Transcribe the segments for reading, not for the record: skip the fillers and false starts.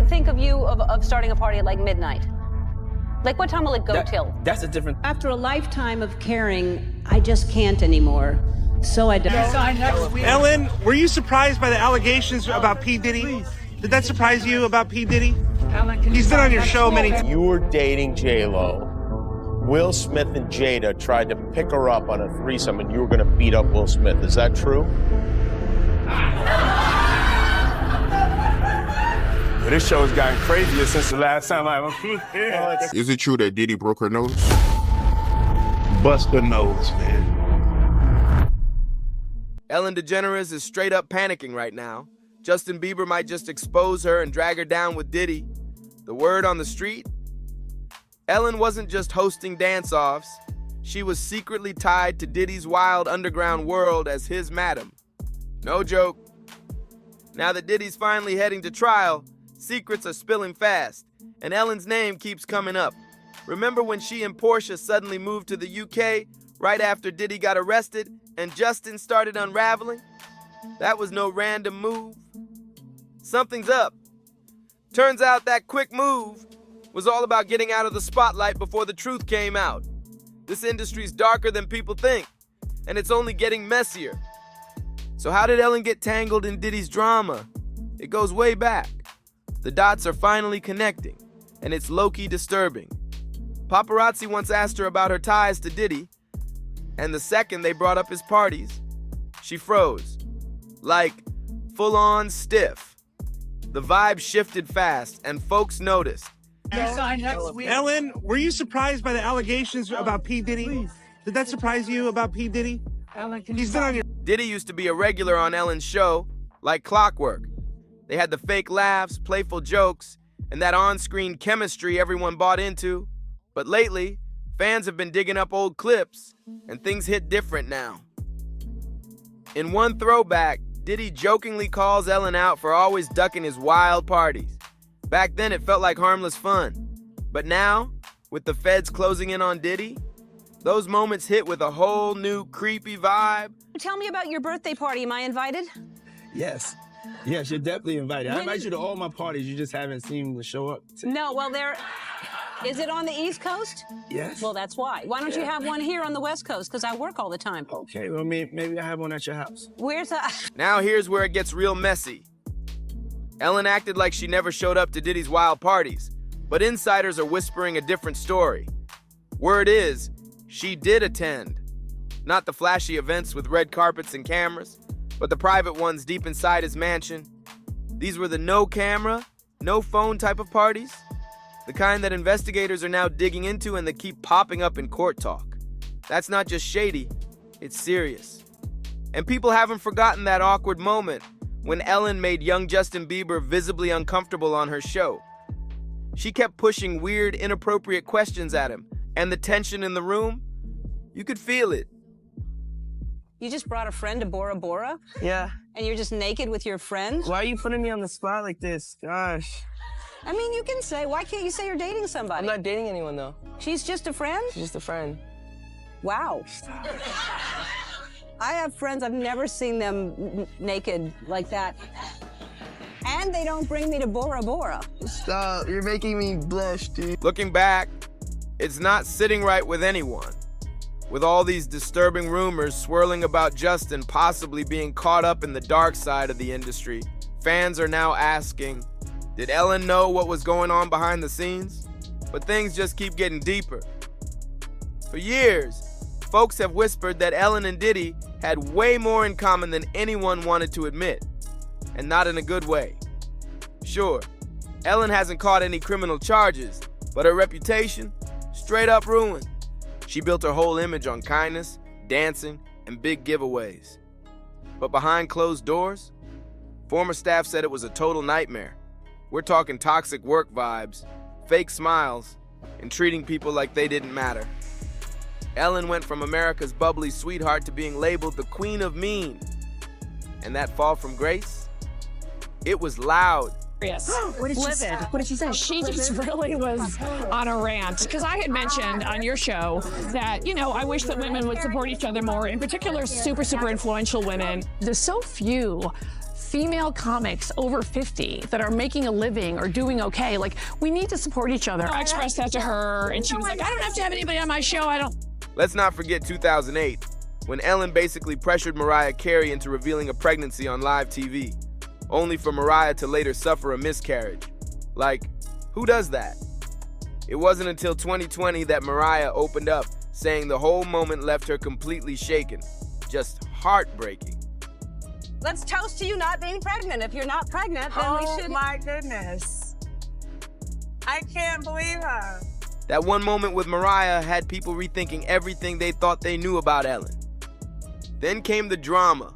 think of you of starting a party at like midnight? Like, what time will it go till? That's a different... After a lifetime of caring, I just can't anymore. So I don't. Ellen, were you surprised by the allegations about P. Diddy? Did that surprise you about P. Diddy? He's been on your show many times. You were dating J-Lo. Will Smith and Jada tried to pick her up on a threesome and you were going to beat up Will Smith. Is that true? Well, this show has gotten crazier since the last time I was here. Is it true that Diddy broke her nose? Bust her nose, man. Ellen DeGeneres is straight up panicking right now. Justin Bieber might just expose her and drag her down with Diddy. The word on the street? Ellen wasn't just hosting dance-offs. She was secretly tied to Diddy's wild underground world as his madam. No joke. Now that Diddy's finally heading to trial, secrets are spilling fast, and Ellen's name keeps coming up. Remember when she and Portia suddenly moved to the UK right after Diddy got arrested and Justin started unraveling? That was no random move. Something's up. Turns out that quick move was all about getting out of the spotlight before the truth came out. This industry's darker than people think, and it's only getting messier. So how did Ellen get tangled in Diddy's drama? It goes way back. The dots are finally connecting, and it's low-key disturbing. Paparazzi once asked her about her ties to Diddy, and the second they brought up his parties, she froze. Like, full-on stiff. The vibe shifted fast, and folks noticed. Ellen, were you surprised by the allegations about P. Diddy? Did that surprise you about P. Diddy? He's been on your... Diddy used to be a regular on Ellen's show, like clockwork. They had the fake laughs, playful jokes, and that on-screen chemistry everyone bought into. But lately, fans have been digging up old clips, and things hit different now. In one throwback, Diddy jokingly calls Ellen out for always ducking his wild parties. Back then, it felt like harmless fun. But now, with the feds closing in on Diddy, those moments hit with a whole new creepy vibe. Tell me about your birthday party. Am I invited? Yes. Yes, you're definitely invited. I invite you to all my parties. You just haven't seemed to show up. No, well, is it on the East Coast? Yes. Well, that's why. Why don't you have one here on the West Coast? Because I work all the time. Okay, well, maybe I have one at your house. Where's that? Now here's where it gets real messy. Ellen acted like she never showed up to Diddy's wild parties, but insiders are whispering a different story. Word is, she did attend. Not the flashy events with red carpets and cameras, but the private ones deep inside his mansion. These were the no camera, no phone type of parties. The kind that investigators are now digging into and that keep popping up in court talk. That's not just shady, it's serious. And people haven't forgotten that awkward moment when Ellen made young Justin Bieber visibly uncomfortable on her show. She kept pushing weird, inappropriate questions at him, and the tension in the room, you could feel it. You just brought a friend to Bora Bora? Yeah. And you're just naked with your friend? Why are you putting me on the spot like this? Gosh. I mean, you can say, why can't you say you're dating somebody? I'm not dating anyone, though. She's just a friend? She's just a friend. Wow. I have friends, I've never seen them naked like that. And they don't bring me to Bora Bora. Stop, you're making me blush, dude. Looking back, it's not sitting right with anyone. With all these disturbing rumors swirling about Justin possibly being caught up in the dark side of the industry, fans are now asking, did Ellen know what was going on behind the scenes? But things just keep getting deeper. For years, folks have whispered that Ellen and Diddy had way more in common than anyone wanted to admit, and not in a good way. Sure, Ellen hasn't caught any criminal charges, but her reputation, straight up ruined. She built her whole image on kindness, dancing, and big giveaways. But behind closed doors, former staff said it was a total nightmare. We're talking toxic work vibes, fake smiles, and treating people like they didn't matter. Ellen went from America's bubbly sweetheart to being labeled the Queen of Mean. And that fall from grace? It was loud. Yes. What did she say? What did she say? She just really was on a rant. Because I had mentioned on your show that, I wish that women would support each other more, in particular super, super influential women. There's so few female comics over 50 that are making a living or doing okay. Like, we need to support each other. I expressed that to her, and she was like, I don't have to have anybody on my show. I don't. Let's not forget 2008, when Ellen basically pressured Mariah Carey into revealing a pregnancy on live TV, only for Mariah to later suffer a miscarriage. Like, who does that? It wasn't until 2020 that Mariah opened up, saying the whole moment left her completely shaken. Just heartbreaking. Let's toast to you not being pregnant. If you're not pregnant, then we should. Oh my goodness. I can't believe her. That one moment with Mariah had people rethinking everything they thought they knew about Ellen. Then came the drama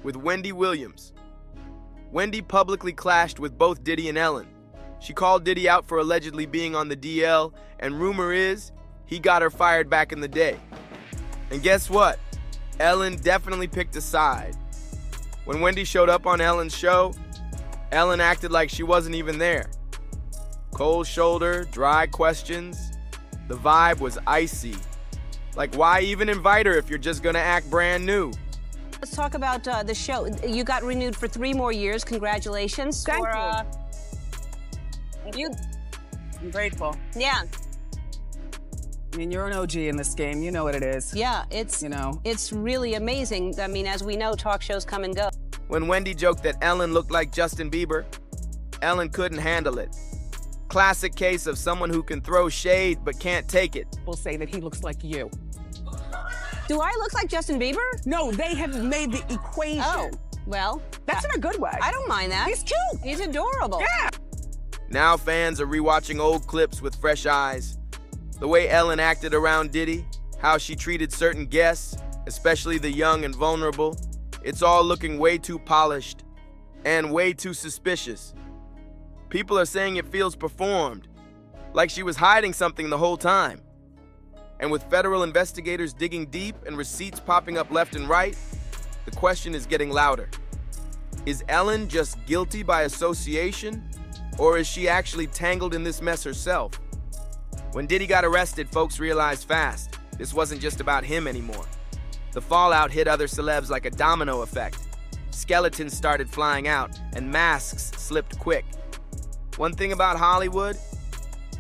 with Wendy Williams. Wendy publicly clashed with both Diddy and Ellen. She called Diddy out for allegedly being on the DL, and rumor is he got her fired back in the day. And guess what? Ellen definitely picked a side. When Wendy showed up on Ellen's show, Ellen acted like she wasn't even there. Cold shoulder, dry questions. The vibe was icy. Like, why even invite her if you're just gonna act brand new? Let's talk about the show. You got renewed for 3 more years. Congratulations. Thank you. I'm grateful. Yeah. I mean, you're an OG in this game. You know what it is. Yeah, it's, you know, it's really amazing. I mean, as we know, talk shows come and go. When Wendy joked that Ellen looked like Justin Bieber, Ellen couldn't handle it. Classic case of someone who can throw shade but can't take it. We'll say that he looks like you. Do I look like Justin Bieber? No, they have made the equation. Oh, well. That's in a good way. I don't mind that. He's cute. He's adorable. Yeah. Now fans are rewatching old clips with fresh eyes. The way Ellen acted around Diddy, how she treated certain guests, especially the young and vulnerable, it's all looking way too polished and way too suspicious. People are saying it feels performed, like she was hiding something the whole time. And with federal investigators digging deep and receipts popping up left and right, the question is getting louder. Is Ellen just guilty by association, or is she actually tangled in this mess herself? When Diddy got arrested, folks realized fast this wasn't just about him anymore. The fallout hit other celebs like a domino effect. Skeletons started flying out, and masks slipped quick. One thing about Hollywood,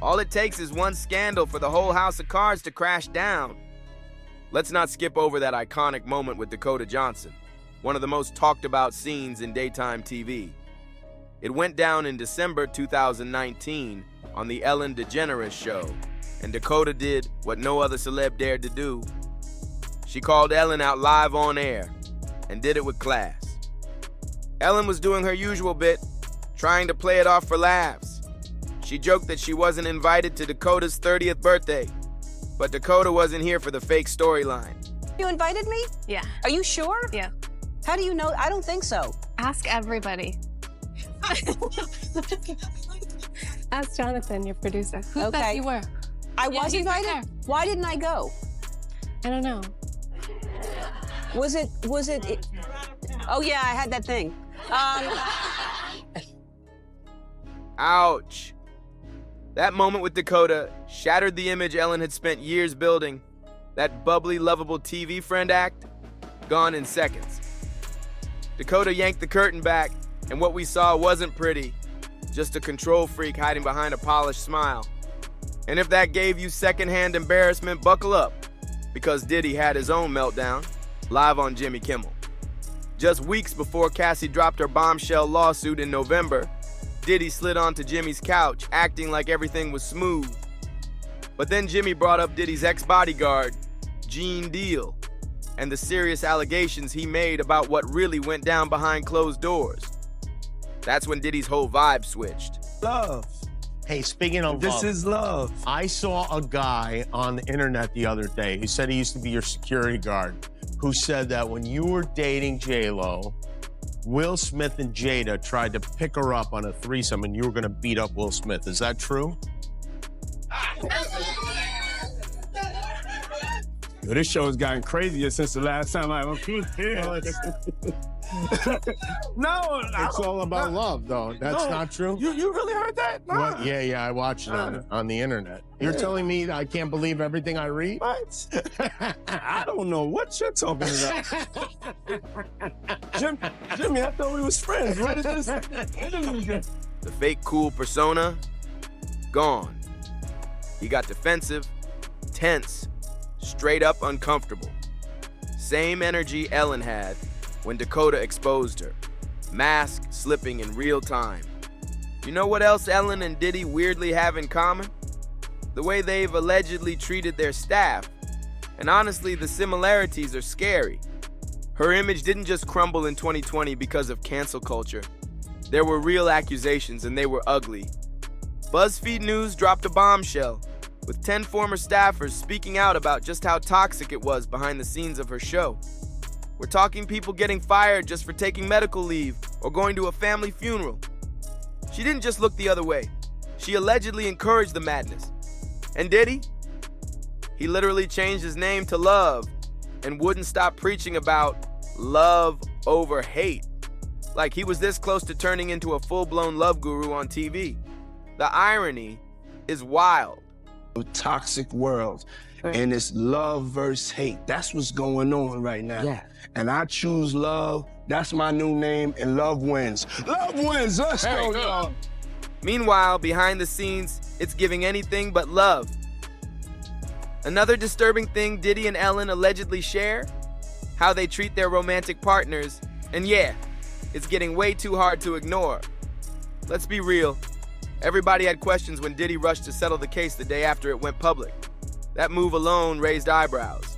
all it takes is one scandal for the whole house of cards to crash down. Let's not skip over that iconic moment with Dakota Johnson, one of the most talked about scenes in daytime TV. It went down in December 2019 on the Ellen DeGeneres show, and Dakota did what no other celeb dared to do. She called Ellen out live on air and did it with class. Ellen was doing her usual bit, trying to play it off for laughs. She joked that she wasn't invited to Dakota's 30th birthday, but Dakota wasn't here for the fake storyline. You invited me? Yeah. Are you sure? Yeah. How do you know? I don't think so. Ask everybody. Ask Jonathan, your producer. Who thought you were? I was invited? Why didn't I go? I don't know. Was it? Oh yeah, I had that thing. Ouch. That moment with Dakota shattered the image Ellen had spent years building. That bubbly, lovable TV friend act, gone in seconds. Dakota yanked the curtain back, and what we saw wasn't pretty, just a control freak hiding behind a polished smile. And if that gave you secondhand embarrassment, buckle up, because Diddy had his own meltdown, live on Jimmy Kimmel. Just weeks before Cassie dropped her bombshell lawsuit in November, Diddy slid onto Jimmy's couch, acting like everything was smooth. But then Jimmy brought up Diddy's ex-bodyguard, Gene Deal, and the serious allegations he made about what really went down behind closed doors. That's when Diddy's whole vibe switched. Love. Hey, speaking of This love, is love. I saw a guy on the internet the other day who said he used to be your security guard, who said that when you were dating J-Lo, Will Smith and Jada tried to pick her up on a threesome and you were gonna beat up Will Smith. Is that true? Yo, this show has gotten crazier since the last time I was here. No, It's all about love, though. That's not true. You really heard that? No. What? Yeah, I watched it on the internet. You're telling me that I can't believe everything I read? What? I don't know what you're talking about. Jimmy, I thought we was friends. What is this? The fake cool persona, gone. He got defensive, tense, straight up uncomfortable. Same energy Ellen had when Dakota exposed her. Mask slipping in real time. You know what else Ellen and Diddy weirdly have in common? The way they've allegedly treated their staff. And honestly, the similarities are scary. Her image didn't just crumble in 2020 because of cancel culture. There were real accusations and they were ugly. BuzzFeed News dropped a bombshell, with 10 former staffers speaking out about just how toxic it was behind the scenes of her show. We're talking people getting fired just for taking medical leave or going to a family funeral. She didn't just look the other way. She allegedly encouraged the madness. And did he? He literally changed his name to Love and wouldn't stop preaching about love over hate. Like he was this close to turning into a full-blown love guru on TV. The irony is wild. Toxic world, and it's love versus hate. That's what's going on right now. Yeah. And I choose love. That's my new name, and love wins. Love wins. Let's go, y'all. Meanwhile, behind the scenes, it's giving anything but love. Another disturbing thing Diddy and Ellen allegedly share? How they treat their romantic partners. And yeah, it's getting way too hard to ignore. Let's be real. Everybody had questions when Diddy rushed to settle the case the day after it went public. That move alone raised eyebrows.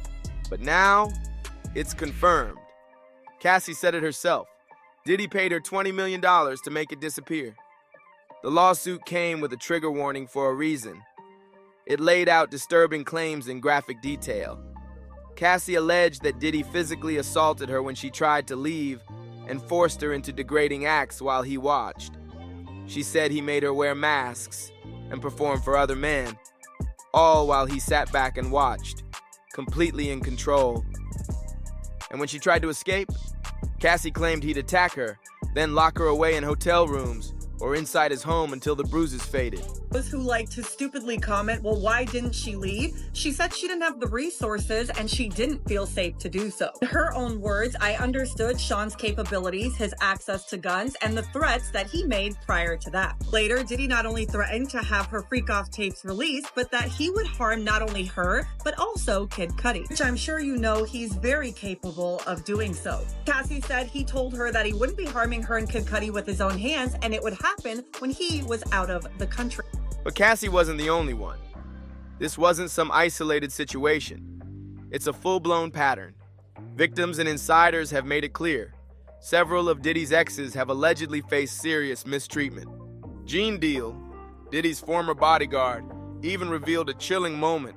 But now, it's confirmed. Cassie said it herself. Diddy paid her $20 million to make it disappear. The lawsuit came with a trigger warning for a reason. It laid out disturbing claims in graphic detail. Cassie alleged that Diddy physically assaulted her when she tried to leave and forced her into degrading acts while he watched. She said he made her wear masks and perform for other men, all while he sat back and watched, completely in control. And when she tried to escape, Cassie claimed he'd attack her, then lock her away in hotel rooms or inside his home until the bruises faded. Those who like to stupidly comment, well, why didn't she leave? She said she didn't have the resources and she didn't feel safe to do so. In her own words, I understood Sean's capabilities, his access to guns, and the threats that he made prior to that. Later, Diddy not only threatened to have her freak-off tapes released, but that he would harm not only her, but also Kid Cudi, which I'm sure you know he's very capable of doing so. Cassie said he told her that he wouldn't be harming her and Kid Cudi with his own hands, and it would happen when he was out of the country. But Cassie wasn't the only one. This wasn't some isolated situation. It's a full-blown pattern. Victims and insiders have made it clear. Several of Diddy's exes have allegedly faced serious mistreatment. Gene Deal, Diddy's former bodyguard, even revealed a chilling moment.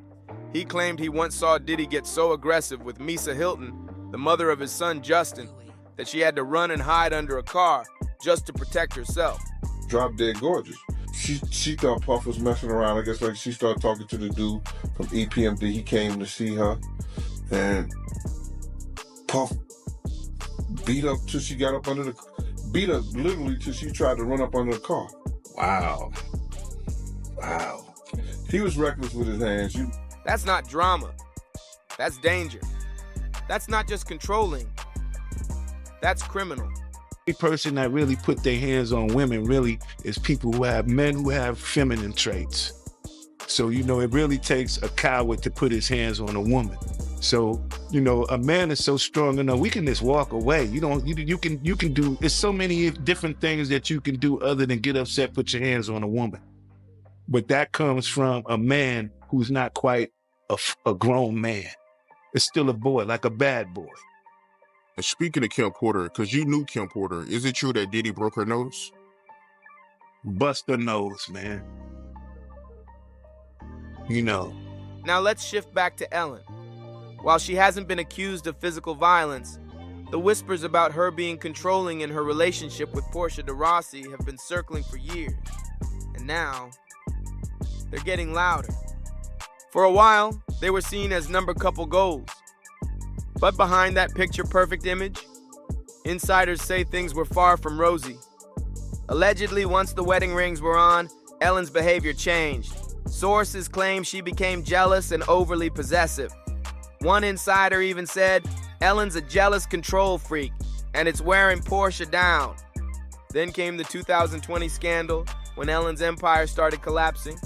He claimed he once saw Diddy get so aggressive with Misa Hilton, the mother of his son Justin, that she had to run and hide under a car just to protect herself. Drop dead gorgeous. She thought Puff was messing around. I guess like she started talking to the dude from EPMD. He came to see her, and Puff beat up till she got up under the, beat up literally till she tried to run up under the car. Wow. He was reckless with his hands. That's not drama. That's danger. That's not just controlling. That's criminal. The person that really put their hands on women really is people who have men who have feminine traits. So, you know, it really takes a coward to put his hands on a woman. So, you know, a man is so strong enough, we can just walk away. You can do, there's so many different things that you can do other than get upset, put your hands on a woman. But that comes from a man who's not quite a grown man. It's still a boy, like a bad boy. And speaking of Kim Porter, because you knew Kim Porter, is it true that Diddy broke her nose? Bust her nose, man. You know. Now let's shift back to Ellen. While she hasn't been accused of physical violence, the whispers about her being controlling in her relationship with Portia de Rossi have been circling for years. And now, they're getting louder. For a while, they were seen as number couple goals. But behind that picture-perfect image, Insiders say things were far from rosy. Allegedly, once the wedding rings were on, Ellen's behavior changed. Sources claim she became jealous and overly possessive. One insider even said, Ellen's a jealous control freak, and it's wearing Portia down. Then came the 2020 scandal, when Ellen's empire started collapsing.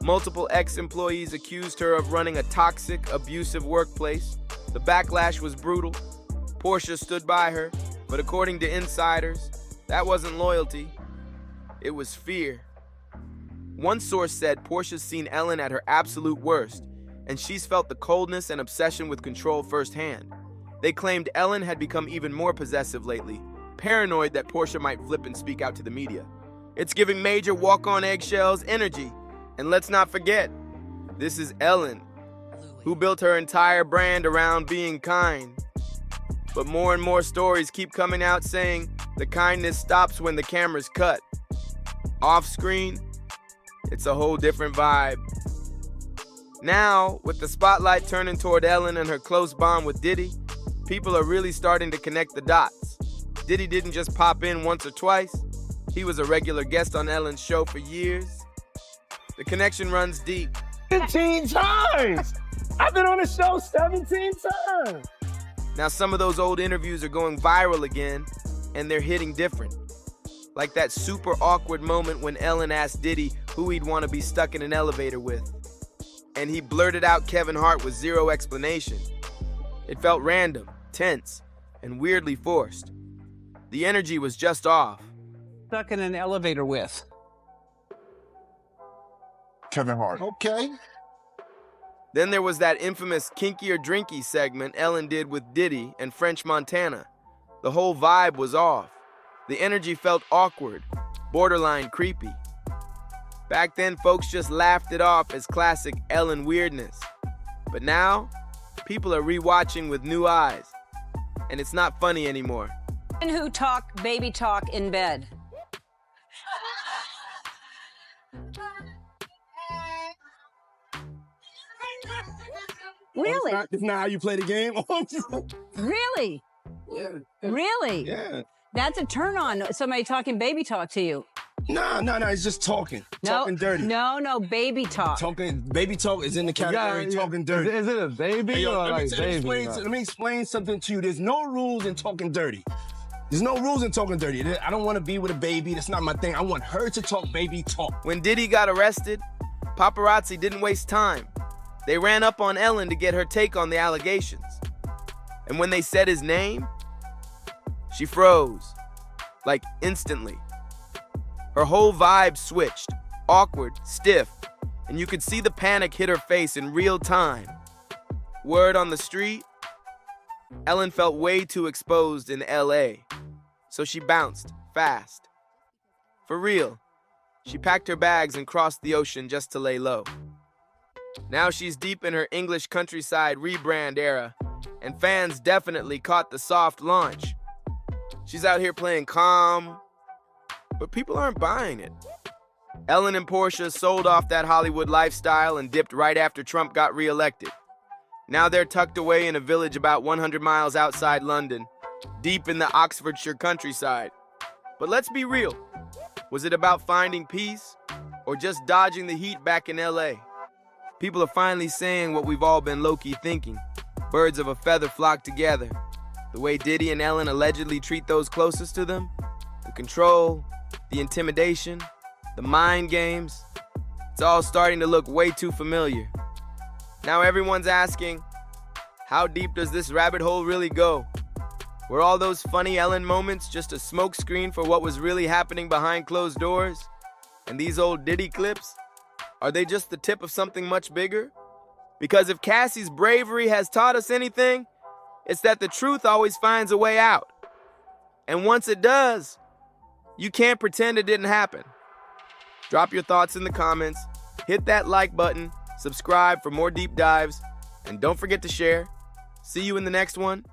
Multiple ex-employees accused her of running a toxic, abusive workplace. The backlash was brutal. Portia stood by her, but according to insiders, that wasn't loyalty. It was fear. One source said Portia's seen Ellen at her absolute worst, and she's felt the coldness and obsession with control firsthand. They claimed Ellen had become even more possessive lately, paranoid that Portia might flip and speak out to the media. It's giving major walk-on eggshells energy. And let's not forget, this is Ellen, who built her entire brand around being kind. But more and more stories keep coming out saying the kindness stops when the camera's cut. Off-screen, it's a whole different vibe. Now, with the spotlight turning toward Ellen and her close bond with Diddy, people are really starting to connect the dots. Diddy didn't just pop in once or twice. He was a regular guest on Ellen's show for years. The connection runs deep. 17 times! I've been on the show 17 times! Now some of those old interviews are going viral again, and they're hitting different. Like that super awkward moment when Ellen asked Diddy who he'd want to be stuck in an elevator with. And he blurted out Kevin Hart with zero explanation. It felt random, tense, and weirdly forced. The energy was just off. Stuck in an elevator with Kevin Hart. Okay. Then there was that infamous Kinky or Drinky segment Ellen did with Diddy and French Montana. The whole vibe was off. The energy felt awkward, borderline creepy. Back then, folks just laughed it off as classic Ellen weirdness. But now, people are rewatching with new eyes. And it's not funny anymore. Men who talk baby talk in bed. Really? It's not how you play the game. Really? Yeah. Really? Yeah. That's a turn on, somebody talking baby talk to you. No, it's just talking. Talking dirty. No, baby talk. Baby talk is in the category talking dirty. Is it a baby Hey, yo, or like baby? Let me explain something to you. There's no rules in talking dirty. There's no rules in talking dirty. I don't want to be with a baby. That's not my thing. I want her to talk baby talk. When Diddy got arrested, paparazzi didn't waste time. They ran up on Ellen to get her take on the allegations. And when they said his name, she froze, like instantly. Her whole vibe switched, awkward, stiff, and you could see the panic hit her face in real time. Word on the street, Ellen felt way too exposed in LA, so she bounced fast. For real, she packed her bags and crossed the ocean just to lay low. Now she's deep in her English countryside rebrand era, and fans definitely caught the soft launch. She's out here playing calm, but people aren't buying it. Ellen and Portia sold off that Hollywood lifestyle and dipped right after Trump got reelected. Now they're tucked away in a village about 100 miles outside London, deep in the Oxfordshire countryside. But let's be real. Was it about finding peace or just dodging the heat back in LA? People are finally saying what we've all been low-key thinking. Birds of a feather flock together. The way Diddy and Ellen allegedly treat those closest to them, the control, the intimidation, the mind games, it's all starting to look way too familiar. Now everyone's asking, how deep does this rabbit hole really go? Were all those funny Ellen moments just a smokescreen for what was really happening behind closed doors? And these old Diddy clips, are they just the tip of something much bigger? Because if Cassie's bravery has taught us anything, it's that the truth always finds a way out. And once it does, you can't pretend it didn't happen. Drop your thoughts in the comments, hit that like button, subscribe for more deep dives, and don't forget to share. See you in the next one.